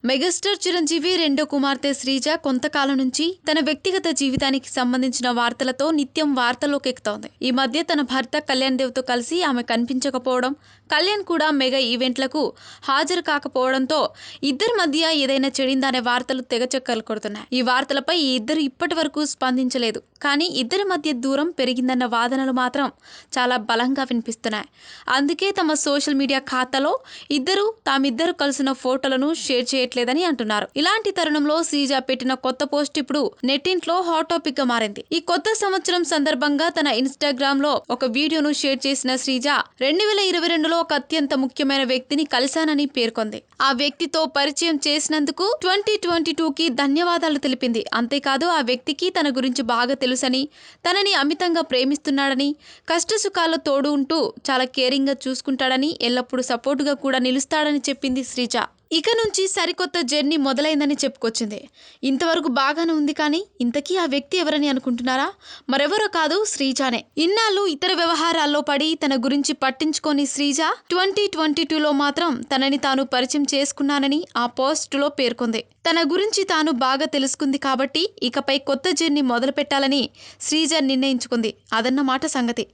Megastar Chiranjeevi రెండో కుమార్తె శ్రీజ కొంతకాలం నుంచి తన వ్యక్తిగత జీవితానికి సంబంధించిన వార్తలతో నిత్యం వార్తల్లోకి ఎక్కుతోంది. ఈ మధ్య తన భర్త కళ్యాణ్ దేవ్తో కలిసి ఆమె కనిపించకపోవడం, కళ్యాణ్ కూడా మెగా ఈవెంట్లకు హాజరు కాకపోవడంతో ఇద్దరి మధ్య ఏదైనా చెడిందనే వార్తలు తెగ చక్కర్లు కొడుతున్నాయి. ఈ వార్తలపై ఈ ఇద్దరు ఇప్పటి వరకు స్పందించలేదు. కానీ ఇద్దరి మధ్య దూరం పెరిగిందన్న వాదనలు మాత్రం చాలా బలంగా వినిపిస్తున్నాయి. అందుకే తమ సోషల్ మీడియా ఖాతాలో తామిద్దరు కలిసిన ఫోటోలను షేర్ చేయట్లేదని అంటున్నారు. ఇలాంటి తరుణంలో శ్రీజ పెట్టిన కొత్త పోస్ట్ ఇప్పుడు నెట్టింట్లో హాట్ టాపిక్ గా మారింది. ఈ కొత్త సంవత్సరం సందర్భంగా తన ఇన్స్టాగ్రామ్ లో ఒక వీడియోను షేర్ చేసిన శ్రీజ 2022లో ఒక అత్యంత ముఖ్యమైన వ్యక్తిని కలిశానని పేర్కొంది. ఆ వ్యక్తితో పరిచయం చేసినందుకు 2022కి ధన్యవాదాలు తెలిపింది. అంతేకాదు ఆ వ్యక్తికి తన గురించి బాగా తెలుసని, తనని అమితంగా ప్రేమిస్తున్నాడని, కష్టసుఖాల్లో తోడు ఉంటూ చాలా కేరింగ్ గా చూసుకుంటాడని, ఎల్లప్పుడూ సపోర్టుగా కూడా నిలుస్తాడని చెప్పింది శ్రీజ. ఇక నుంచి సరికొత్త జర్నీ మొదలైందని చెప్పుకొచ్చింది. ఇంతవరకు బాగానే ఉంది, కానీ ఇంతకీ ఆ వ్యక్తి ఎవరని అనుకుంటున్నారా? మరెవరో కాదు, శ్రీజానే. ఇన్నాళ్ళు ఇతర వ్యవహారాల్లో పడి తన గురించి పట్టించుకోని శ్రీజ 2022లో మాత్రం తనని తాను పరిచయం చేసుకున్నానని ఆ పోస్టులో పేర్కొంది. తన గురించి తాను బాగా తెలుసుకుంది కాబట్టి ఇకపై కొత్త జర్నీ మొదలు పెట్టాలని శ్రీజ నిర్ణయించుకుంది. అదన్నమాట సంగతి.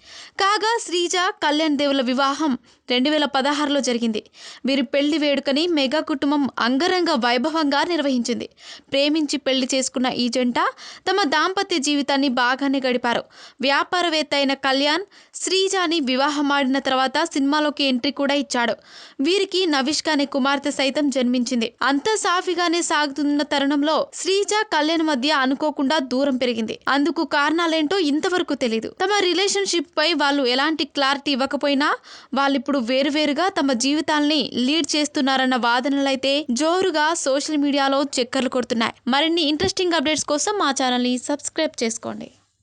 కాగా శ్రీజ కళ్యాణ్ దేవుల వివాహం 2016లో జరిగింది. వీరి పెళ్లి వేడుకని మెగా కుటుంబం అంగరంగ వైభవంగా నిర్వహించింది. ప్రేమించి పెళ్లి చేసుకున్న ఈ జంట తమ దాంపత్య జీవితాన్ని బాగానే గడిపారు. వ్యాపారవేత్త అయిన కళ్యాణ్ శ్రీజాని వివాహమాడిన తర్వాత సినిమాలోకి ఎంట్రీ కూడా ఇచ్చాడు. వీరికి నవిష్క అనే కుమార్తె సైతం జన్మించింది. అంతా సాఫీగానే సాగుతున్న తరుణంలో శ్రీజ కళ్యాణ్ మధ్య అనుకోకుండా దూరం పెరిగింది. అందుకు కారణాలేంటో ఇంతవరకు తెలీదు. తమ రిలేషన్షిప్ పై వాళ్ళు ఎలాంటి క్లారిటీ ఇవ్వకపోయినా వాళ్ళిప్పుడు వేరువేరుగా తమ జీవితాల్ని లీడ్ చేస్తున్నారన్న వాదనలైతే జోరుగా సోషల్ మీడియాలో చక్కర్లు కొడుతున్నాయి. మరిన్ని ఇంట్రెస్టింగ్ అప్డేట్స్ కోసం మా ఛానల్ని సబ్స్క్రైబ్ చేసుకోండి.